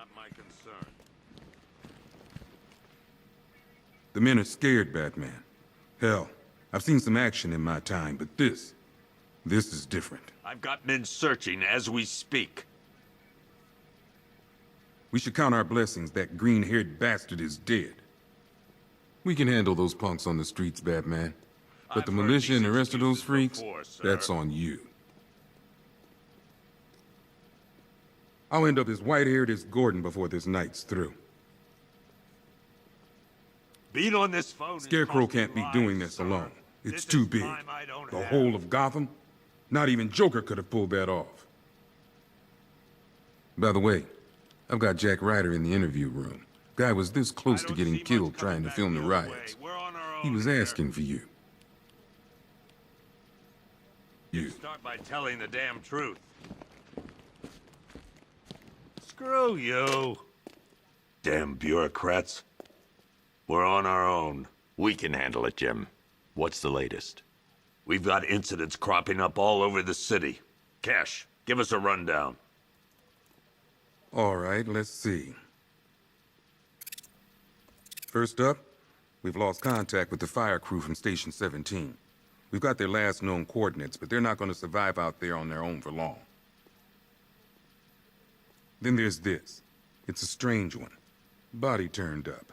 not my concern. The men are scared, Batman. Hell, I've seen some action in my time, but this is different. I've got men searching as we speak. We should count our blessings that green-haired bastard is dead. We can handle those punks on the streets, Batman. But the militia and the rest of those freaks, that's on you. I'll end up as white-haired as Gordon before this night's through. Being on this phone. Scarecrow can't be doing this alone. It's too big. The whole of Gotham? Not even Joker could have pulled that off. By the way, I've got Jack Ryder in the interview room. Guy was this close to getting killed trying to film the riots. He was asking for you. Start by telling the damn truth. Screw you. Damn bureaucrats. We're on our own. We can handle it, Jim. What's the latest? We've got incidents cropping up all over the city. Cash, give us a rundown. All right, let's see. First up, we've lost contact with the fire crew from Station 17. We've got their last known coordinates, but they're not going to survive out there on their own for long. Then there's this. It's a strange one. Body turned up.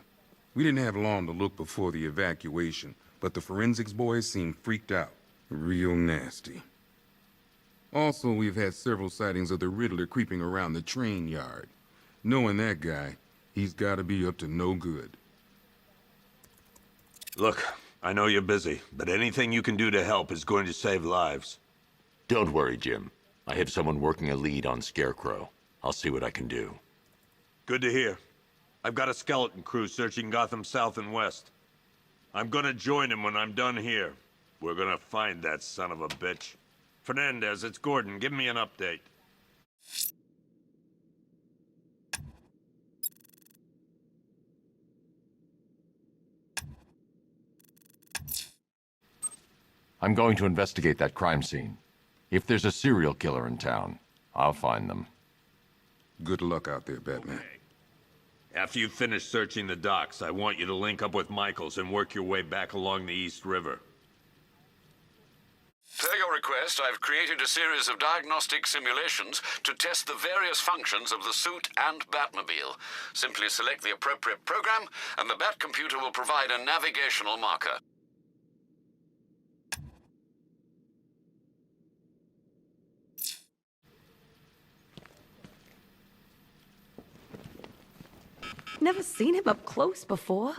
We didn't have long to look before the evacuation, but the forensics boys seemed freaked out. Real nasty. Also, we've had several sightings of the Riddler creeping around the train yard. Knowing that guy, he's gotta be up to no good. Look, I know you're busy, but anything you can do to help is going to save lives. Don't worry, Jim. I have someone working a lead on Scarecrow. I'll see what I can do. Good to hear. I've got a skeleton crew searching Gotham South and West. I'm gonna join him when I'm done here. We're gonna find that son of a bitch. Fernandez, it's Gordon. Give me an update. I'm going to investigate that crime scene. If there's a serial killer in town, I'll find them. Good luck out there, Batman. Okay. After you finish searching the docks, I want you to link up with Michaels and work your way back along the East River. Per your request, I've created a series of diagnostic simulations to test the various functions of the suit and Batmobile. Simply select the appropriate program, and the Bat computer will provide a navigational marker. Never seen him up close before.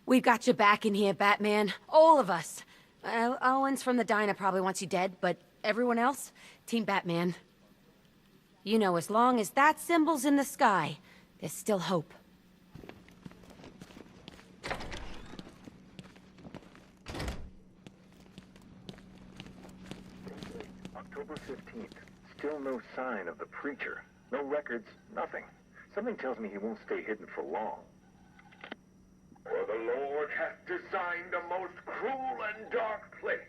We've got your back in here, Batman. All of us. Owens from the diner probably wants you dead, but everyone else, Team Batman. You know, as long as that symbol's in the sky, there's still hope. October 15th. Still no sign of the preacher. No records, nothing. Something tells me he won't stay hidden for long. For the Lord hath designed a most cruel and dark place.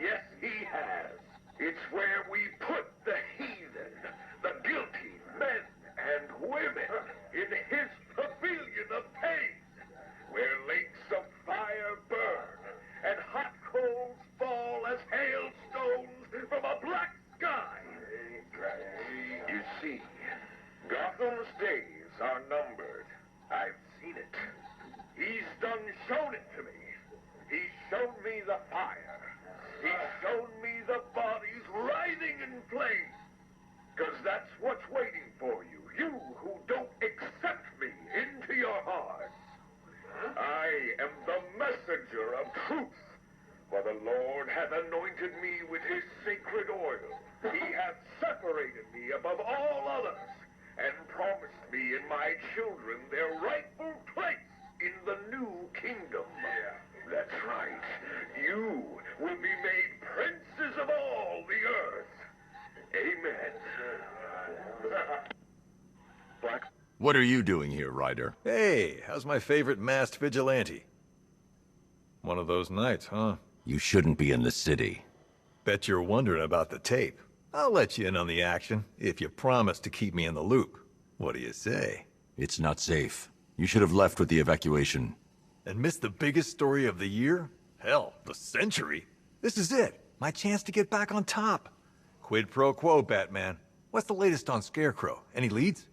Yes, he has. It's where we put the heathen, the guilty men and women, in his pavilion of pain, where lakes of fire burn, and hot coals fall as hailstones from a black sky. You see, Gotham's days are numbered. I've seen it. He's done shown it to me. He's shown me the fire. He's shown me the bodies writhing in flames. 'Cause that's what's waiting for you. You who don't accept me into your hearts. I am the messenger of truth. For the Lord hath anointed me with his sacred oil. He hath separated me above all others, and promised me and my children their rightful place in the new kingdom. Yeah, that's right. You will be made princes of all the earth. Amen. Black. What are you doing here, Ryder? Hey, how's my favorite masked vigilante? One of those nights, huh? You shouldn't be in the city. Bet you're wondering about the tape. I'll let you in on the action, if you promise to keep me in the loop. What do you say? It's not safe. You should have left with the evacuation. And missed the biggest story of the year? Hell, the century. This is it. My chance to get back on top. Quid pro quo, Batman. What's the latest on Scarecrow? Any leads?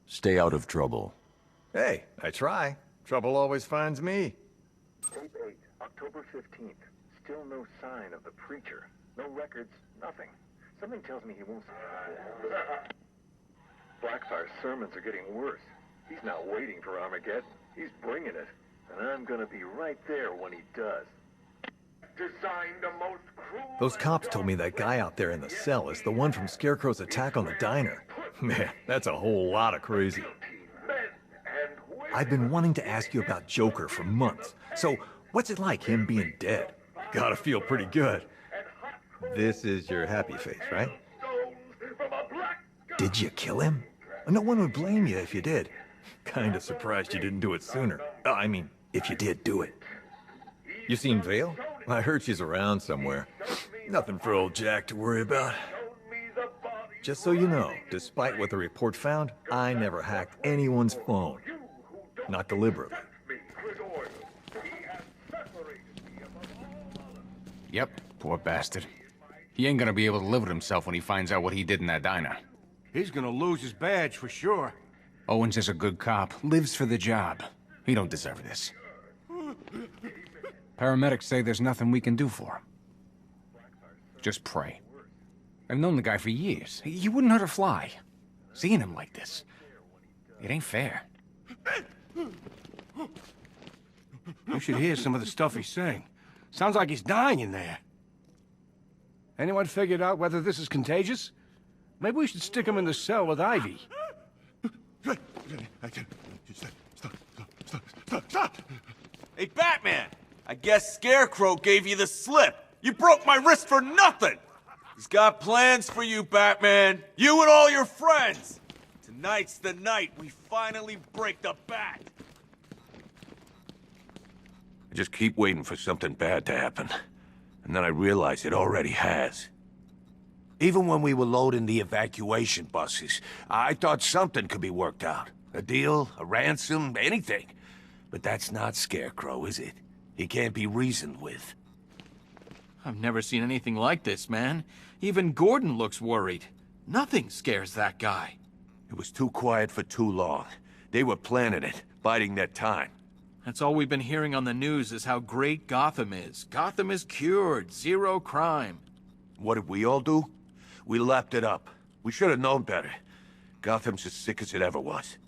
Stay out of trouble. Hey, I try. Trouble always finds me. Tape 8, October 15th. Still no sign of the preacher. No records, nothing. Something tells me he won't... Blackfire's sermons are getting worse. He's not waiting for Armageddon. He's bringing it. And I'm gonna be right there when he does. Designed a most cruel Those cops told me that guy out there in the cell is the one from Scarecrow's attack on the diner. Man, that's a whole lot of crazy. men and women. I've been wanting to ask you about Joker for months. So, what's it like, him being dead? Gotta feel pretty good. This is your happy face, right? Did you kill him? No one would blame you if you did. Kinda surprised you didn't do it sooner. I mean, if you did do it. You seen Vale? I heard she's around somewhere. Nothing for old Jack to worry about. Just so you know, despite what the report found, I never hacked anyone's phone. Not deliberately. Yep, poor bastard. He ain't gonna be able to live with himself when he finds out what he did in that diner. He's gonna lose his badge for sure. Owens is a good cop, lives for the job. He don't deserve this. Paramedics say there's nothing we can do for him. Just pray. I've known the guy for years. He wouldn't hurt a fly. Seeing him like this, it ain't fair. You should hear some of the stuff he's saying. Sounds like he's dying in there. Anyone figured out whether this is contagious? Maybe we should stick him in the cell with Ivy. Stop! Hey, Batman! I guess Scarecrow gave you the slip. You broke my wrist for nothing! He's got plans for you, Batman. You and all your friends. Tonight's the night we finally break the Bat. I just keep waiting for something bad to happen. And then I realize it already has. Even when we were loading the evacuation buses, I thought something could be worked out. A deal, a ransom, anything. But that's not Scarecrow, is it? He can't be reasoned with. I've never seen anything like this, man. Even Gordon looks worried. Nothing scares that guy. It was too quiet for too long. They were planning it, biding their time. That's all we've been hearing on the news is how great Gotham is. Gotham is cured, zero crime. What did we all do? We lapped it up. We should have known better. Gotham's as sick as it ever was.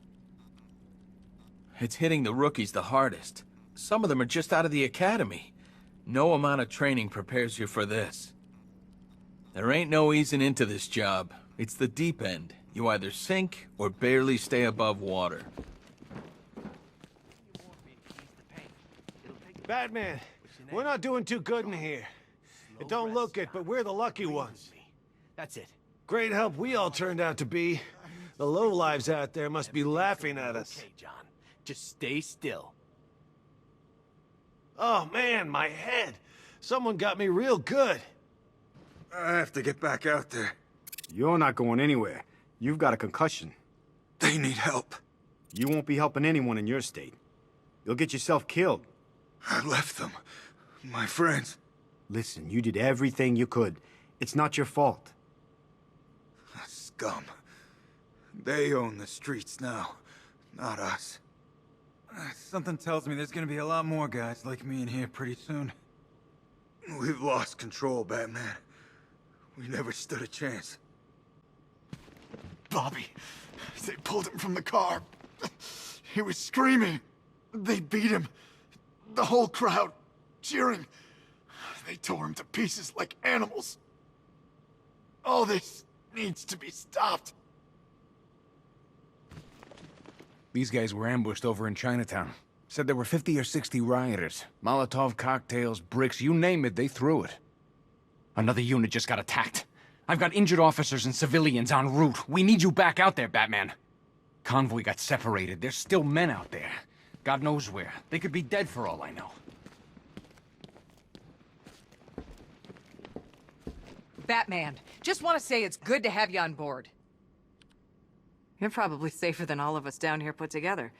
It's hitting the rookies the hardest. Some of them are just out of the academy. No amount of training prepares you for this. There ain't no easing into this job. It's the deep end. You either sink or barely stay above water. Batman, we're not doing too good in here. It don't look it, but we're the lucky ones. That's it. Great help we all turned out to be. The lowlives out there must be laughing at us. Okay, John. Just stay still. Oh man, my head. Someone got me real good. I have to get back out there. You're not going anywhere. You've got a concussion. They need help. You won't be helping anyone in your state. You'll get yourself killed. I left them. My friends. Listen, you did everything you could. It's not your fault. Scum. They own the streets now, not us. Something tells me there's gonna be a lot more guys like me in here pretty soon. We've lost control, Batman. We never stood a chance. Bobby, they pulled him from the car. He was screaming. They beat him. The whole crowd cheering. They tore him to pieces like animals. All this needs to be stopped. These guys were ambushed over in Chinatown. Said there were 50 or 60 rioters. Molotov cocktails, bricks, you name it, they threw it. Another unit just got attacked. I've got injured officers and civilians en route. We need you back out there, Batman. Convoy got separated. There's still men out there. God knows where. They could be dead for all I know. Batman, just want to say it's good to have you on board. You're probably safer than all of us down here put together.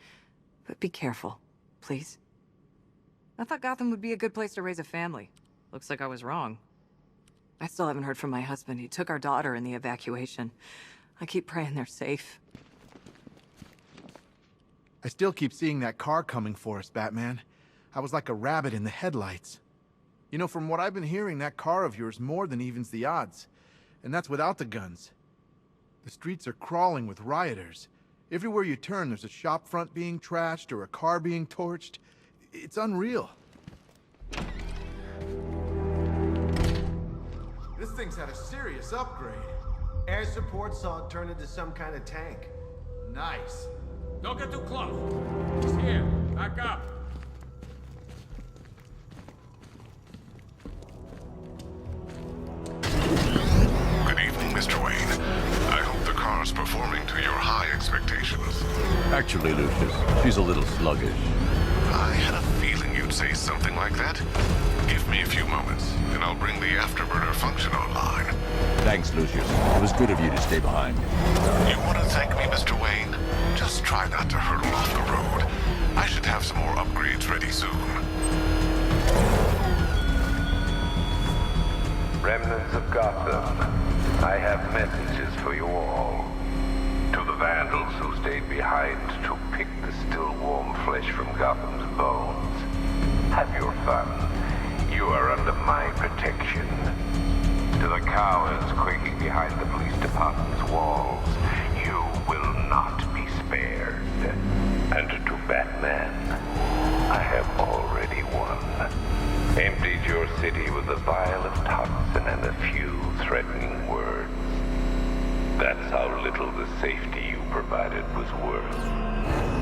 But be careful, please. I thought Gotham would be a good place to raise a family. Looks like I was wrong. I still haven't heard from my husband. He took our daughter in the evacuation. I keep praying they're safe. I still keep seeing that car coming for us, Batman. I was like a rabbit in the headlights. You know, from what I've been hearing, that car of yours more than evens the odds. And that's without the guns. The streets are crawling with rioters. Everywhere you turn, there's a shop front being trashed or a car being torched. It's unreal. This thing's had a serious upgrade. Air support saw it turn into some kind of tank. Nice. Don't get too close. He's here. Back up. Good evening, Mr. Wayne. I hope the car's performing to your high expectations. Actually, Lucius, she's a little sluggish. I had a feeling you'd say something like that. Give me a few moments, and I'll bring the afterburner function online. Thanks, Lucius. It was good of you to stay behind. You want to thank me, Mr. Wayne? Just try not to hurtle off the road. I should have some more upgrades ready soon. Remnants of Gotham, I have messages for you all. To the vandals who stayed behind to pick the still warm flesh from Gotham's bones. Have your fun. You are under my protection. To the cowards quaking behind the police department's walls, you will not be spared. And to Batman, I have already won. Emptied your city with a vial of toxin and a few threatening words. That's how little the safety you provided was worth.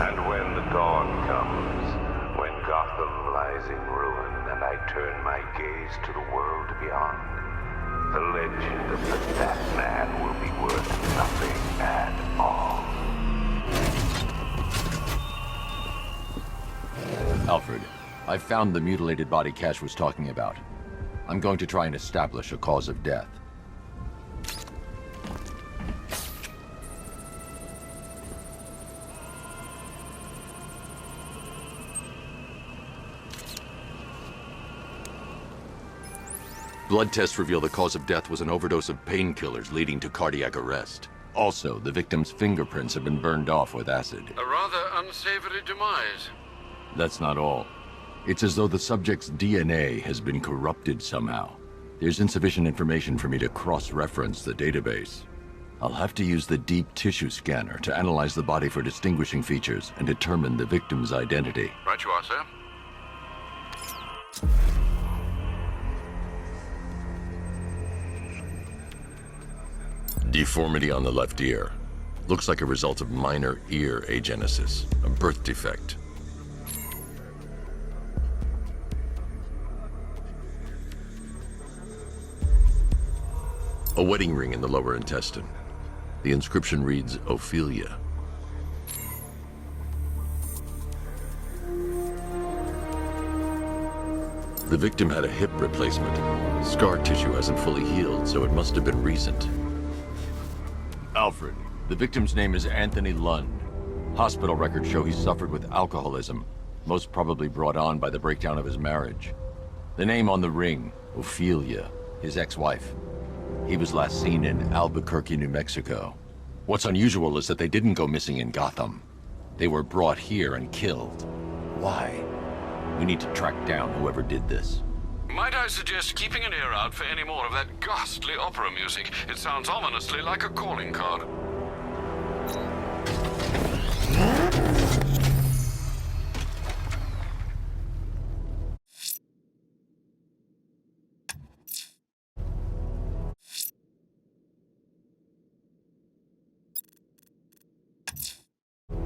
And when the dawn comes, when Gotham lies in ruin and I turn my gaze to the world beyond, the legend of the Batman will be worth nothing at all. Alfred, I found the mutilated body Cash was talking about. I'm going to try and establish a cause of death. Blood tests reveal the cause of death was an overdose of painkillers leading to cardiac arrest. Also, the victim's fingerprints have been burned off with acid. A rather unsavory demise. That's not all. It's as though the subject's DNA has been corrupted somehow. There's insufficient information for me to cross-reference the database. I'll have to use the deep tissue scanner to analyze the body for distinguishing features and determine the victim's identity. Right you are, sir. Deformity on the left ear. Looks like a result of minor ear agenesis, a birth defect. A wedding ring in the lower intestine. The inscription reads, Ophelia. The victim had a hip replacement. Scar tissue hasn't fully healed, so it must have been recent. Alfred, the victim's name is Anthony Lund. Hospital records show he suffered with alcoholism, most probably brought on by the breakdown of his marriage. The name on the ring, Ophelia, his ex-wife. He was last seen in Albuquerque, New Mexico. What's unusual is that they didn't go missing in Gotham. They were brought here and killed. Why? We need to track down whoever did this. Might I suggest keeping an ear out for any more of that ghastly opera music? It sounds ominously like a calling card.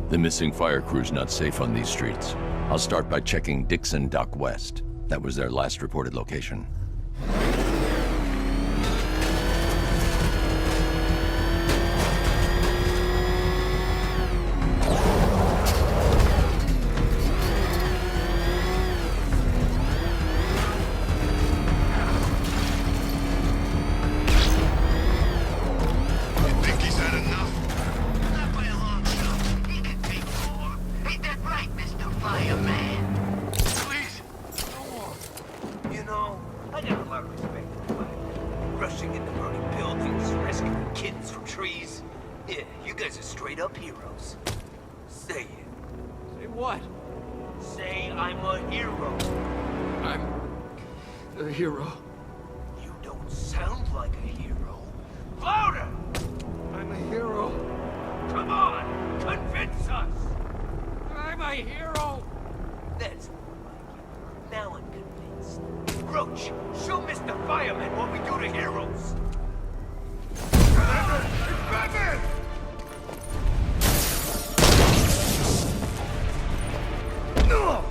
The missing fire crew's not safe on these streets. I'll start by checking Dixon Dock West. That was their last reported location. fireman. Please, no more. You know, I got a lot of respect for firemen. Rushing into burning buildings, rescuing kids from trees. Yeah, you guys are straight up heroes. Say it. Say what? Say I'm a hero. I'm a hero. You don't sound like a hero. Louder! I'm a hero. Come on! Convince us! I'm a hero! That's more like it. Now I'm convinced. Roach, show Mr. Fireman what we do to heroes! Batman! No!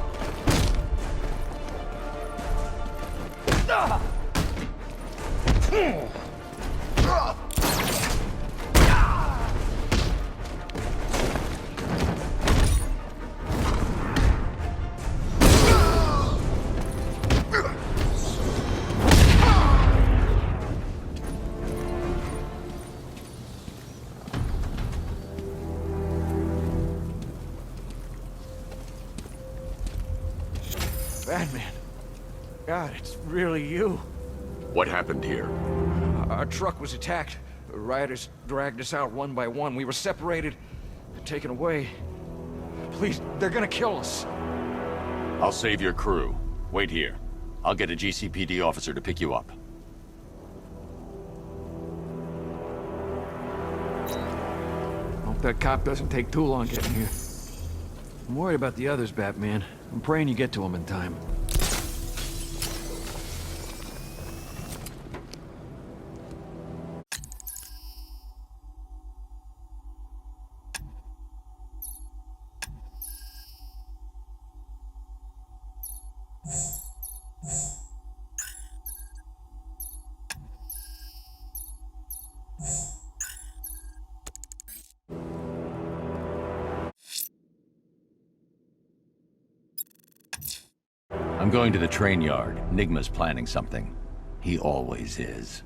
Batman. God, it's really you. What happened here? Our truck was attacked. The rioters dragged us out one by one. We were separated, taken away. Please, they're gonna kill us. I'll save your crew. Wait here. I'll get a GCPD officer to pick you up. Hope that cop doesn't take too long getting here. I'm worried about the others, Batman. I'm praying you get to them in time. I'm going to the train yard. Nigma's planning something. He always is.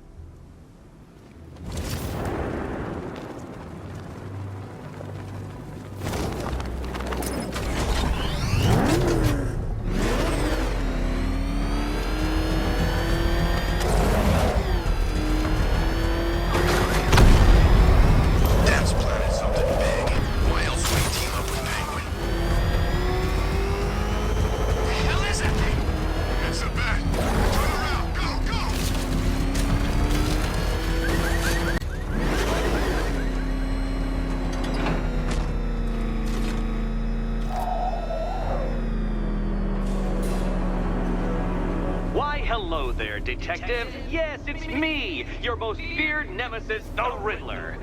Hello there, Detective. Yes, it's me, your most feared nemesis, the Riddler.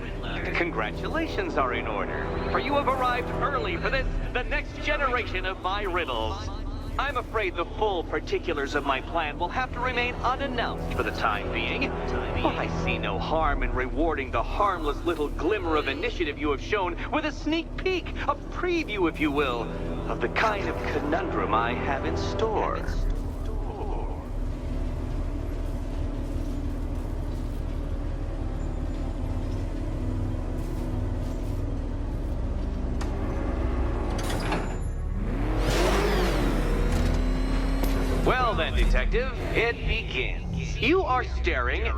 Congratulations are in order, for you have arrived early for this, the next generation of my riddles. I'm afraid the full particulars of my plan will have to remain unannounced for the time being, but I see no harm in rewarding the harmless little glimmer of initiative you have shown with a sneak peek, a preview, if you will, of the kind of conundrum I have in store. Well then, Detective, it begins. You are staring,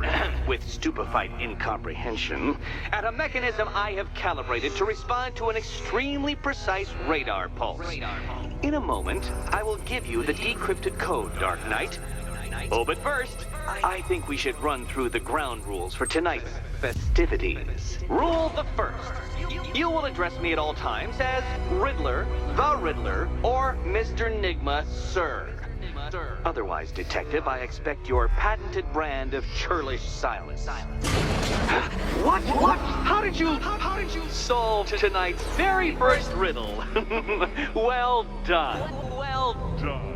with stupefied incomprehension, at a mechanism I have calibrated to respond to an extremely precise radar pulse. In a moment, I will give you the decrypted code, Dark Knight. Oh, but first, I think we should run through the ground rules for tonight's festivities. Rule the first. You will address me at all times as Riddler, the Riddler, or Mr. Nigma, sir. Otherwise, Detective, I expect your patented brand of churlish silence. What? How did you solve tonight's very first riddle? Well done. Well done.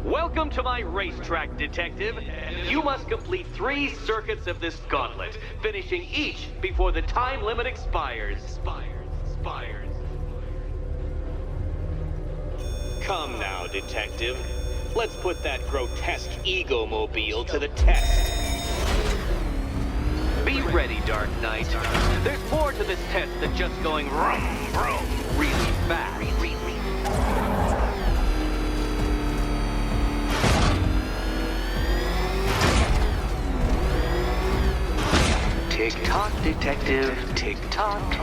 Welcome to my racetrack, Detective. You must complete 3 circuits of this gauntlet, finishing each before the time limit expires. Come now, Detective. Let's put that grotesque ego-mobile to the test. Be ready, Dark Knight. There's more to this test than just going vroom, vroom, really fast. Tick-tock, detective, tick-tock.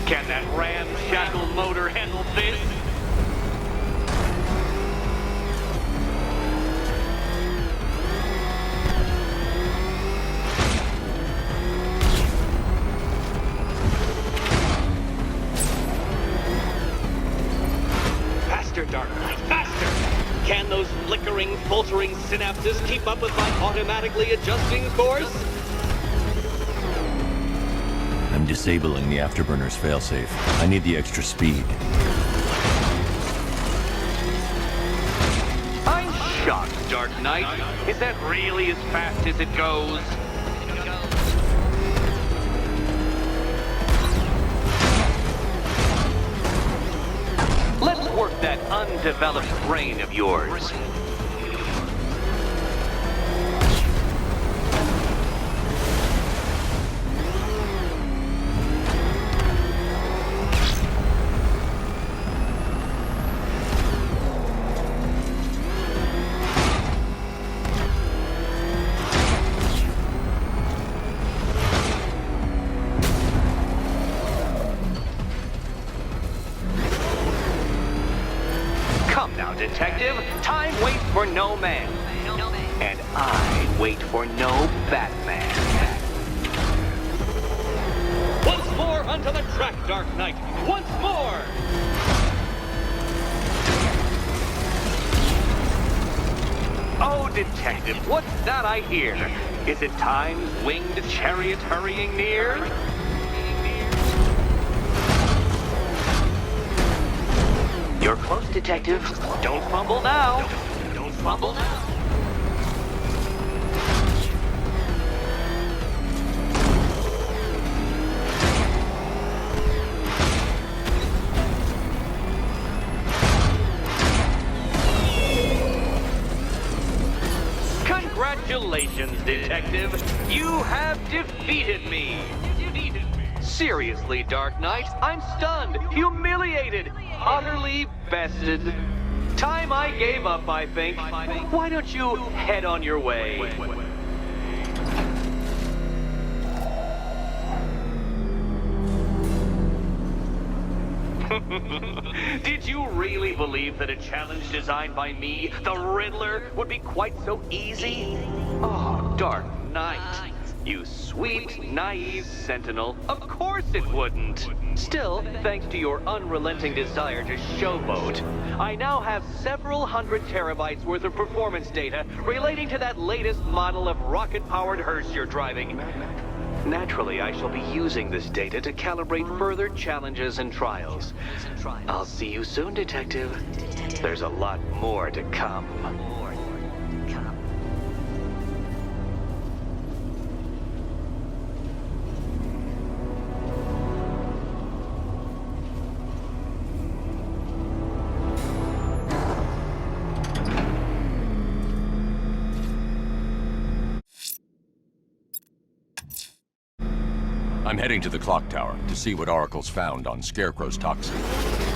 Can that ramshackle motor handle this? Faster, Dark Knight, faster! Can those flickering, faltering synapses keep up with my automatically adjusting course? I'm disabling the afterburner's failsafe. I need the extra speed. I'm shocked, Dark Knight. Is that really as fast as it goes? Let's work that undeveloped brain of yours. Detective, time waits for no man. And I wait for no Batman. Once more onto the track, Dark Knight. Once more! Oh, Detective, what's that I hear? Is it time's winged chariot hurrying near? You're close, Detective. Don't fumble now. Don't fumble now. Congratulations, Detective. You have defeated me. Seriously, Dark Knight, I'm stunned, humiliated, utterly bested. Time I gave up, I think. Why don't you head on your way? Did you really believe that a challenge designed by me, the Riddler, would be quite so easy? Oh, Dark Knight. You sweet, naive sentinel. Of course it wouldn't. Still, thanks to your unrelenting desire to showboat, I now have several hundred terabytes worth of performance data relating to that latest model of rocket-powered hearse you're driving. Naturally, I shall be using this data to calibrate further challenges and trials. I'll see you soon, Detective. There's a lot more to come. I'm heading to the clock tower to see what Oracle's found on Scarecrow's toxin.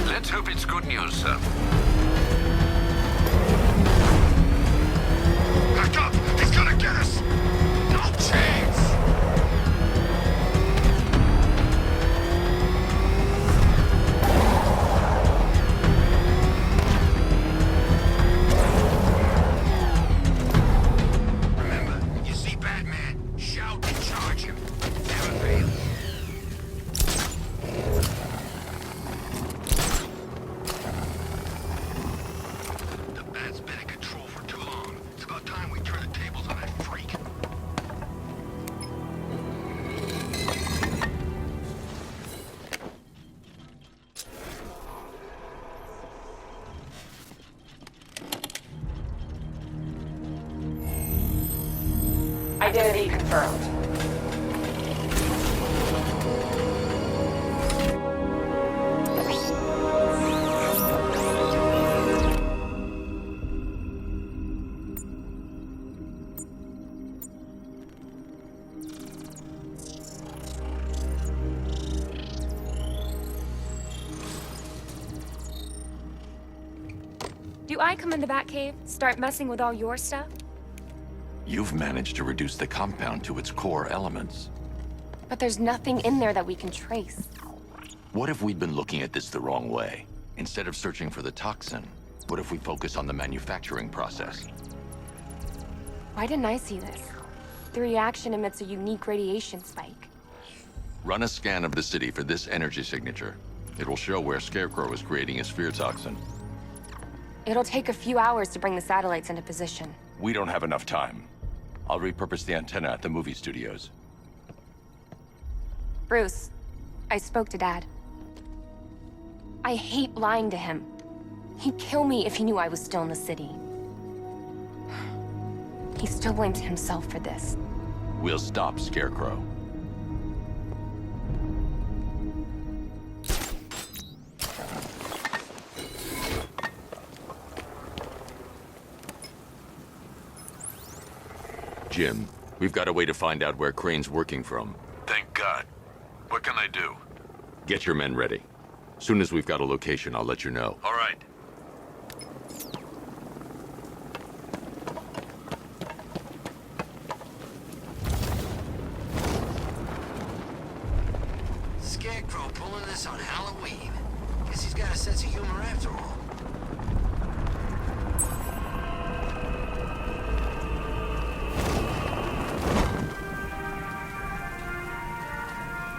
Let's hope it's good news, sir. Back up! He's gonna get us! No chance! Remember, you see Batman, shout and charge him. Never fail. The Bat's been in control for too long. It's about time we turn the tables on that freak. Identity confirmed. Do I come in the Batcave, start messing with all your stuff? You've managed to reduce the compound to its core elements. But there's nothing in there that we can trace. What if we'd been looking at this the wrong way? Instead of searching for the toxin, what if we focus on the manufacturing process? Why didn't I see this? The reaction emits a unique radiation spike. Run a scan of the city for this energy signature. It will show where Scarecrow is creating his fear toxin. It'll take a few hours to bring the satellites into position. We don't have enough time. I'll repurpose the antenna at the movie studios. Bruce, I spoke to Dad. I hate lying to him. He'd kill me if he knew I was still in the city. He still blames himself for this. We'll stop Scarecrow. Jim, we've got a way to find out where Crane's working from. Thank God. What can I do? Get your men ready. Soon as we've got a location, I'll let you know. All right. Scarecrow pulling this on Halloween. Guess he's got a sense of humor after all.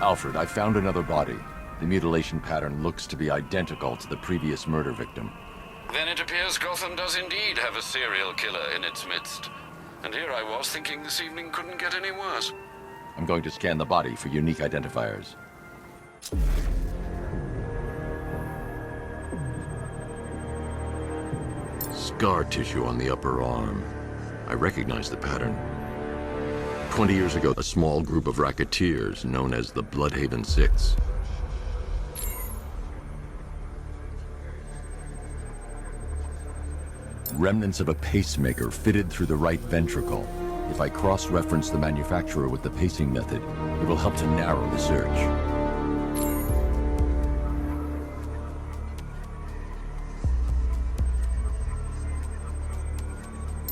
Alfred, I found another body. The mutilation pattern looks to be identical to the previous murder victim. Then it appears Gotham does indeed have a serial killer in its midst. And here I was thinking this evening couldn't get any worse. I'm going to scan the body for unique identifiers. Scar tissue on the upper arm. I recognize the pattern. 20 years ago, a small group of racketeers known as the Bloodhaven Six. Remnants of a pacemaker fitted through the right ventricle. If I cross-reference the manufacturer with the pacing method, it will help to narrow the search.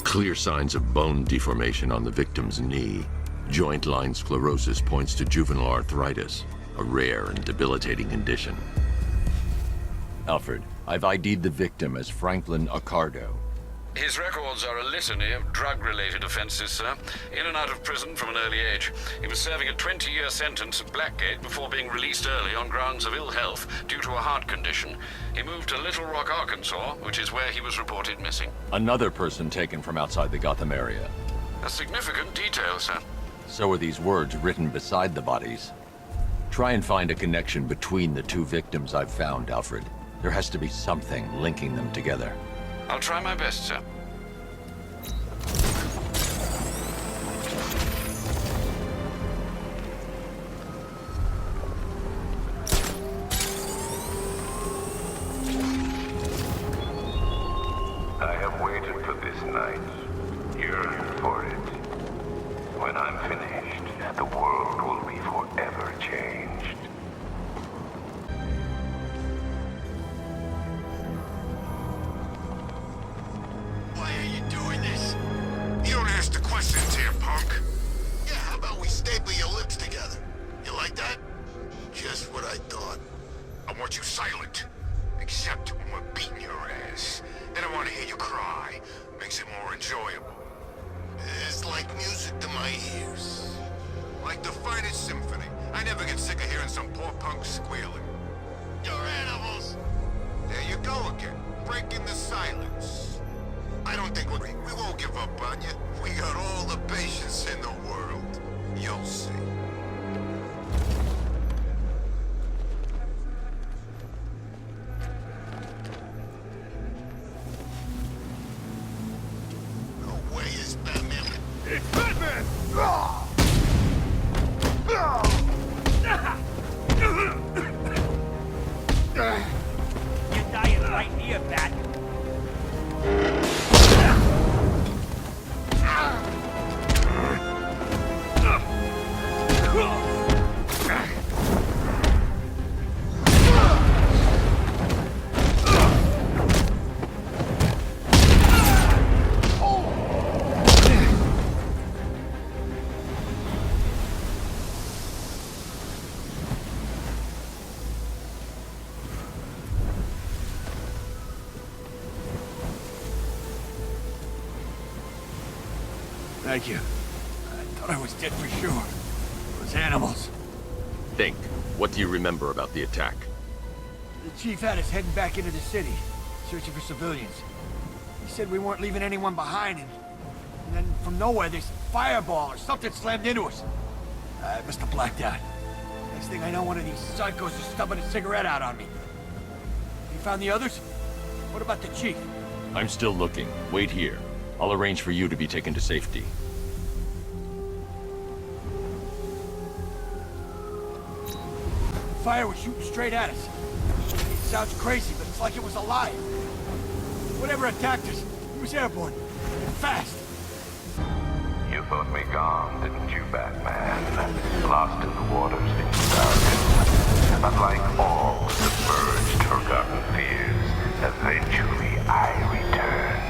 Clear signs of bone deformation on the victim's knee. Joint line sclerosis points to juvenile arthritis, a rare and debilitating condition. Alfred, I've ID'd the victim as Franklin Accardo. His records are a litany of drug-related offenses, sir. In and out of prison from an early age. He was serving a 20-year sentence at Blackgate before being released early on grounds of ill health due to a heart condition. He moved to Little Rock, Arkansas, which is where he was reported missing. Another person taken from outside the Gotham area. A significant detail, sir. So are these words written beside the bodies. Try and find a connection between the two victims I've found, Alfred. There has to be something linking them together. I'll try my best, sir. I have waited for this night, yearned for it. When I'm finished, the world will be forever changed. Why are you doing this? You don't ask the questions here, punk. Yeah, how about we staple your lips together? You like that? Just what I thought. I want you silent. Except when we're beating your ass. Then I want to hear you cry. Makes it more enjoyable. It's like music to my ears. Like the finest symphony. I never get sick of hearing some poor punk squealing. You're animals! There you go again. Breaking the silence. I don't think we won't give up on you. We got all the patience in the world. You'll see. No way is Batman. It's Batman! You're dying right here, Bat. Thank you. I thought I was dead for sure. Those animals. Think. What do you remember about the attack? The chief had us heading back into the city, searching for civilians. He said we weren't leaving anyone behind, and then from nowhere, this fireball or something slammed into us. I must have blacked out. Next thing I know, one of these psychos is stubbing a cigarette out on me. You found the others? What about the chief? I'm still looking. Wait here. I'll arrange for you to be taken to safety. The fire was shooting straight at us. It sounds crazy, but it's like it was alive. Whatever attacked us, it was airborne. And fast. You thought me gone, didn't you, Batman? Lost in the waters beneath Arkham. But like all submerged, forgotten fears, eventually I returned.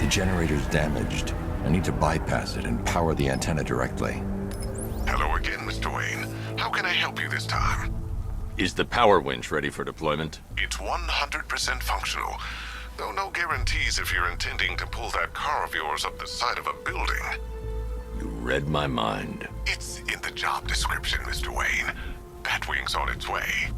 The generator's damaged. I need to bypass it and power the antenna directly. Hello again, Mr. Wayne. How can I help you this time? Is the power winch ready for deployment? It's 100% functional, though no guarantees if you're intending to pull that car of yours up the side of a building. You read my mind. It's in the job description, Mr. Wayne. Batwing's on its way.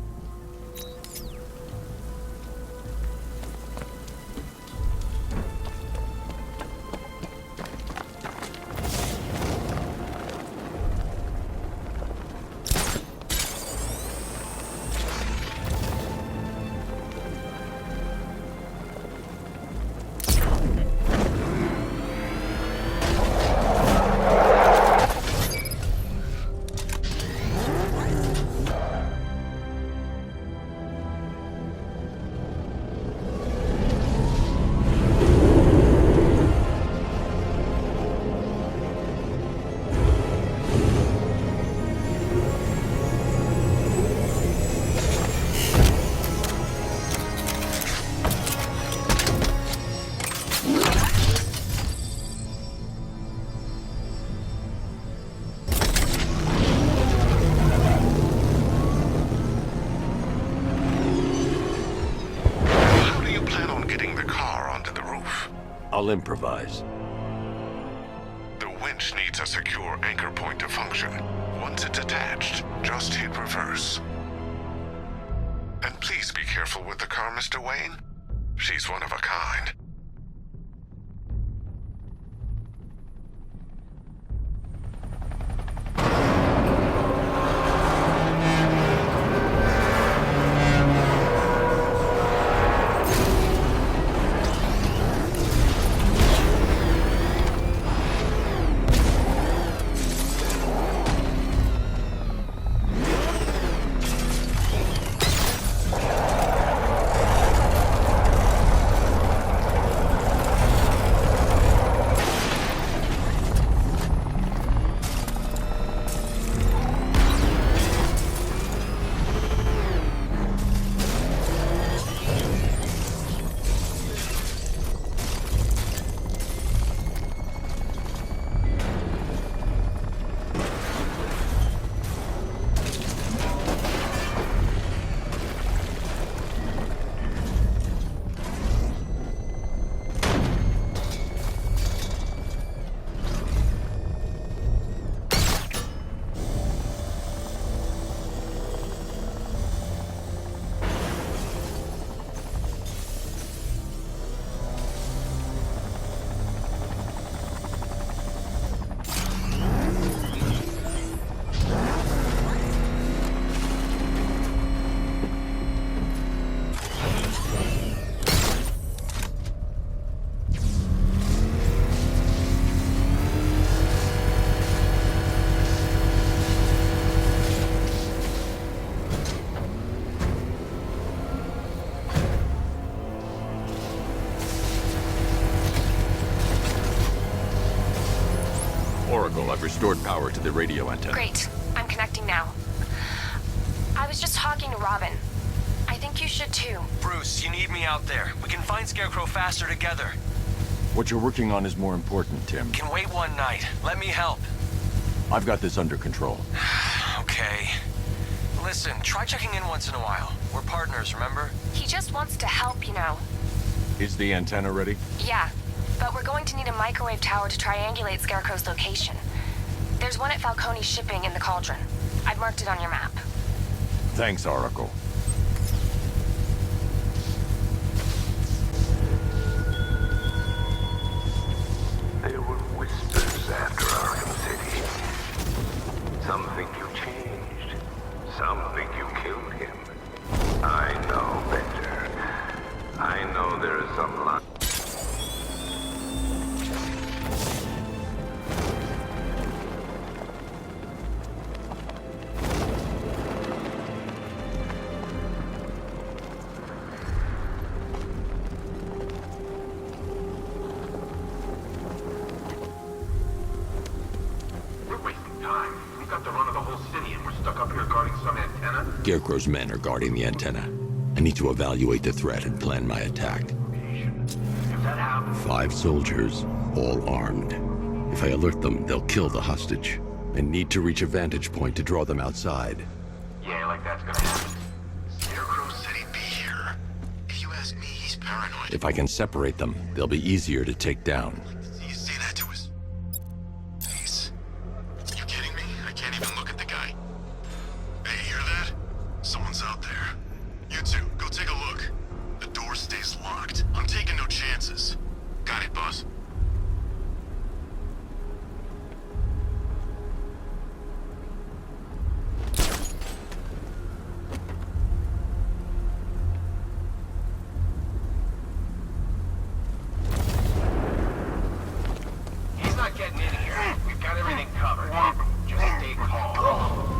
I'll improvise. The winch needs a secure anchor point to function. Once it's attached, just hit reverse. And please be careful with the car, Mr. Wayne. She's one of a kind. I've restored power to the radio antenna. Great. I'm connecting now. I was just talking to Robin. I think you should too. Bruce, you need me out there. We can find Scarecrow faster together. What you're working on is more important, Tim. Can wait one night. Let me help. I've got this under control. Okay. Listen, try checking in once in a while. We're partners, remember? He just wants to help, you know. Is the antenna ready? Yeah, but we're going to need a microwave tower to triangulate Scarecrow's location. There's one at Falcone's shipping in the Cauldron. I've marked it on your map. Thanks, Oracle. There were whispers after Arkham City. Some think you changed. Some think you killed him. I know better. I know there is some lie. Scarecrow's men are guarding the antenna. I need to evaluate the threat and plan my attack. 5 soldiers, all armed. If I alert them, they'll kill the hostage. I need to reach a vantage point to draw them outside. Yeah, like that's gonna happen. Scarecrow said he'd be here. If you ask me, he's paranoid. If I can separate them, they'll be easier to take down. You say that to us? Please. You kidding me? I can't even look at the guy. Hey, you hear that? Someone's out there. You two, go take a look. The door stays locked. I'm taking no chances. Got it, boss? He's not getting in here. We've got everything covered. Just stay calm.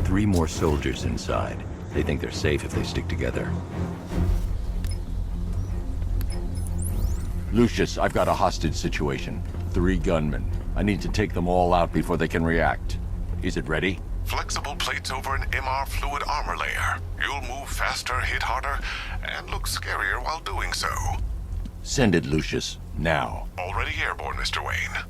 Three more soldiers inside. They think they're safe if they stick together. Lucius, I've got a hostage situation. 3 gunmen. I need to take them all out before they can react. Is it ready? Flexible plates over an MR fluid armor layer. You'll move faster, hit harder, and look scarier while doing so. Send it, Lucius. Now. Already airborne, Mr. Wayne.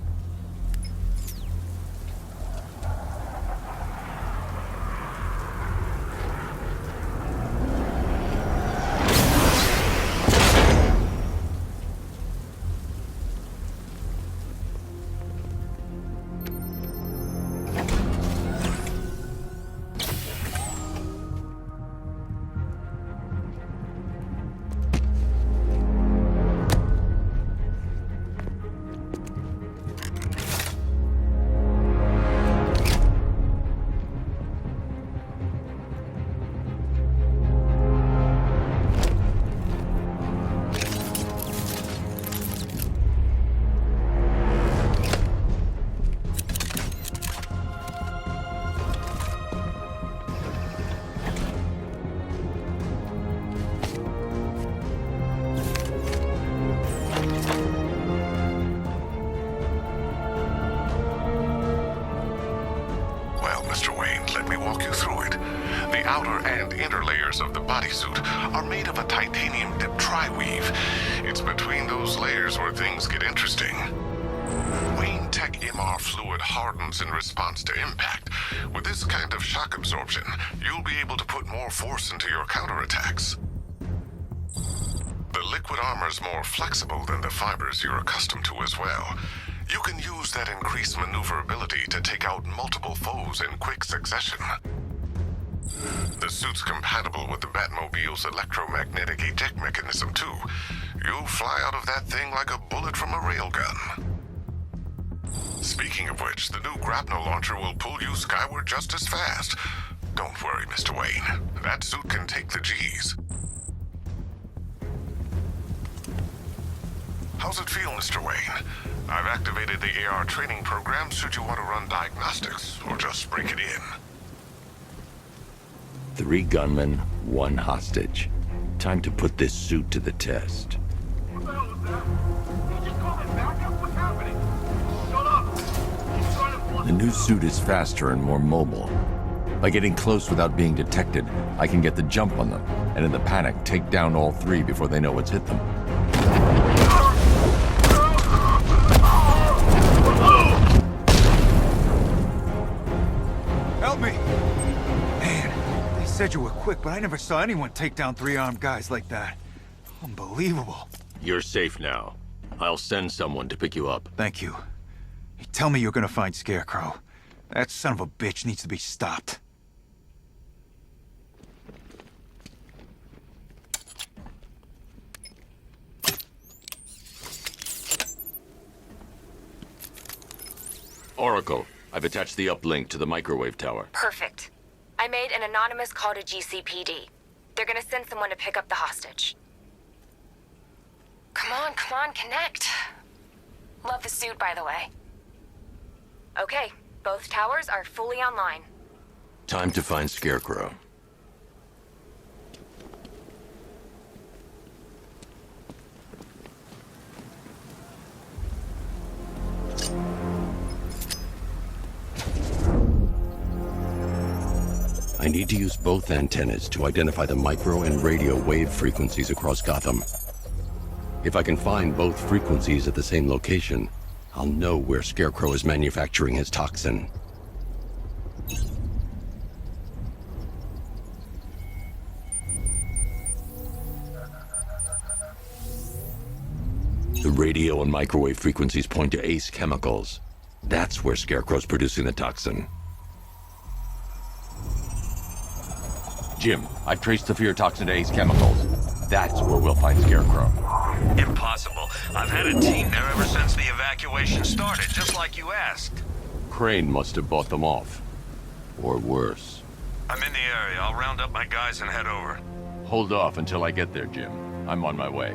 Of the bodysuit are made of a titanium dip tri-weave. It's between those layers where things get interesting. Wayne Tech MR fluid hardens in response to impact. With this kind of shock absorption, you'll be able to put more force into your counterattacks. The liquid armor's more flexible than the fibers you're accustomed to as well. You can use that increased maneuverability to take out multiple foes in quick succession. The suit's compatible with the Batmobile's electromagnetic eject mechanism, too. You'll fly out of that thing like a bullet from a railgun. Speaking of which, the new grapnel launcher will pull you skyward just as fast. Don't worry, Mr. Wayne. That suit can take the G's. How's it feel, Mr. Wayne? I've activated the AR training program should you want to run diagnostics, or just break it in. 3 gunmen, 1 hostage. Time to put this suit to the test. The new suit is faster and more mobile. By getting close without being detected, I can get the jump on them, and in the panic, take down all 3 before they know what's hit them. Help me! Man, they said you were quick, but I never saw anyone take down 3 armed guys like that. Unbelievable. You're safe now. I'll send someone to pick you up. Thank you. Hey, tell me you're gonna find Scarecrow. That son of a bitch needs to be stopped. Oracle, I've attached the uplink to the microwave tower. Perfect. I made an anonymous call to GCPD. They're gonna send someone to pick up the hostage. Come on, connect. Love the suit, by the way. Okay, both towers are fully online. Time to find Scarecrow. I need to use both antennas to identify the micro and radio wave frequencies across Gotham. If I can find both frequencies at the same location, I'll know where Scarecrow is manufacturing his toxin. The radio and microwave frequencies point to Ace Chemicals. That's where Scarecrow's producing the toxin. Jim, I've traced the fear toxin to Ace Chemicals. That's where we'll find Scarecrow. Impossible. I've had a team there ever since the evacuation started, just like you asked. Crane must have bought them off. Or worse. I'm in the area. I'll round up my guys and head over. Hold off until I get there, Jim. I'm on my way.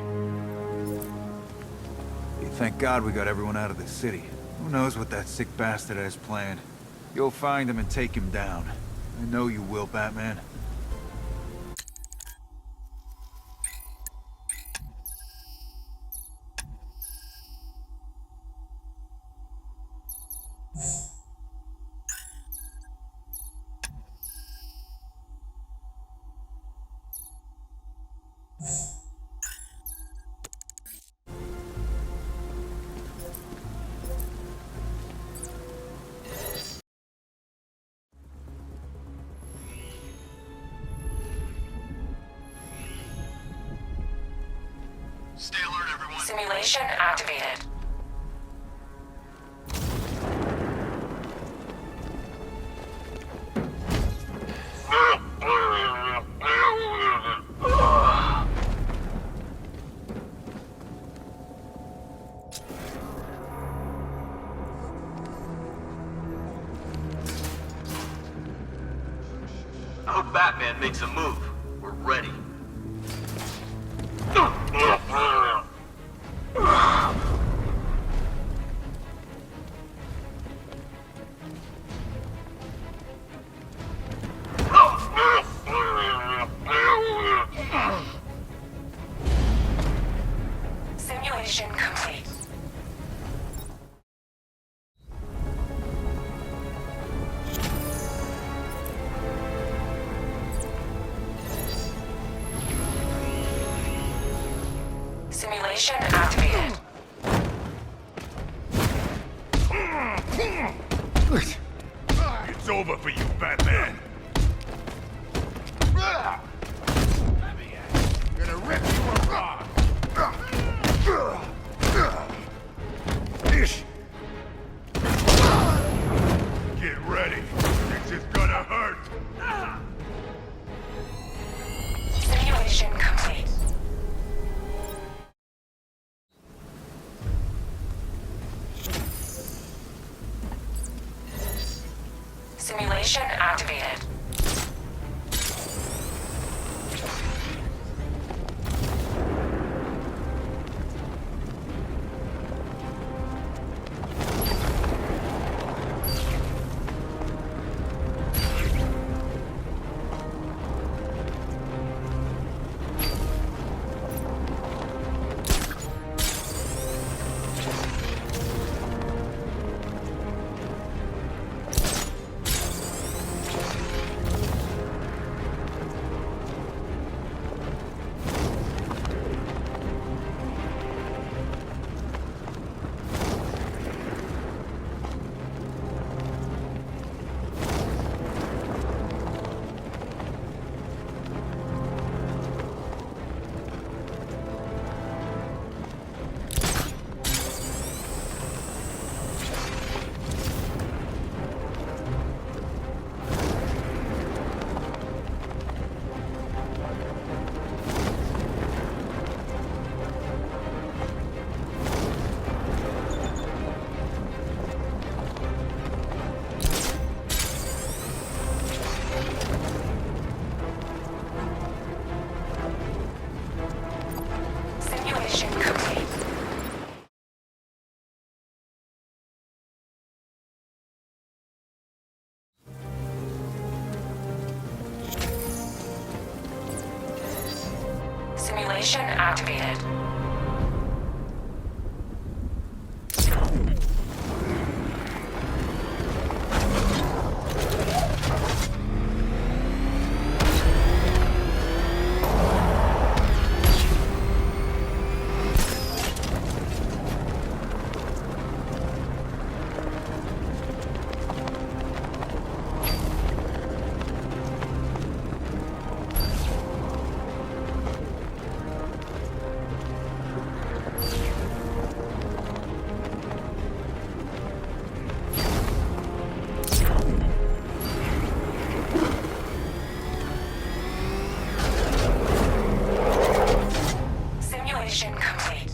Hey, thank God we got everyone out of the city. Who knows what that sick bastard has planned. You'll find him and take him down. I know you will, Batman. Stay alert, everyone. Simulation activated. I hope Batman makes a move. We're ready. Simulation complete. Simulation activated. It's over for you, Batman. Gonna rip you apart. Get ready. This is gonna hurt. Simulation complete. Simulation activated. Simulation activated. Simulation complete.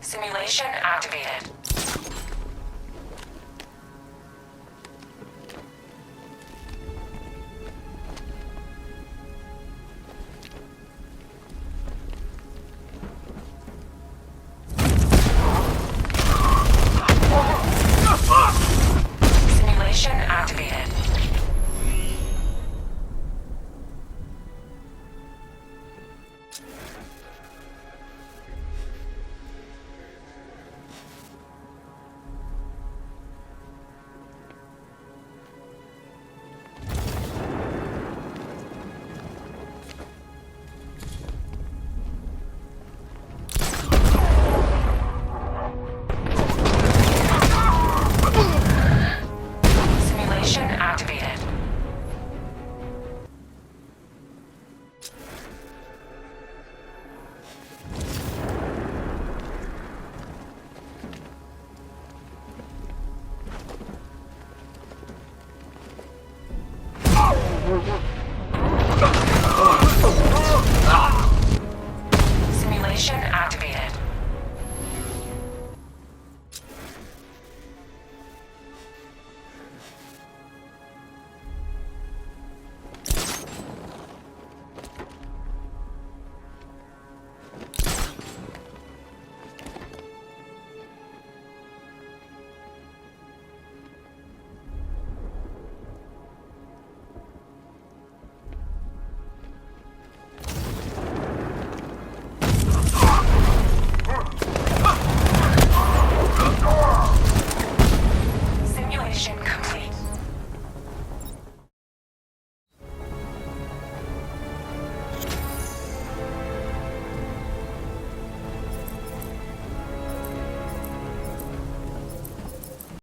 Simulation activated.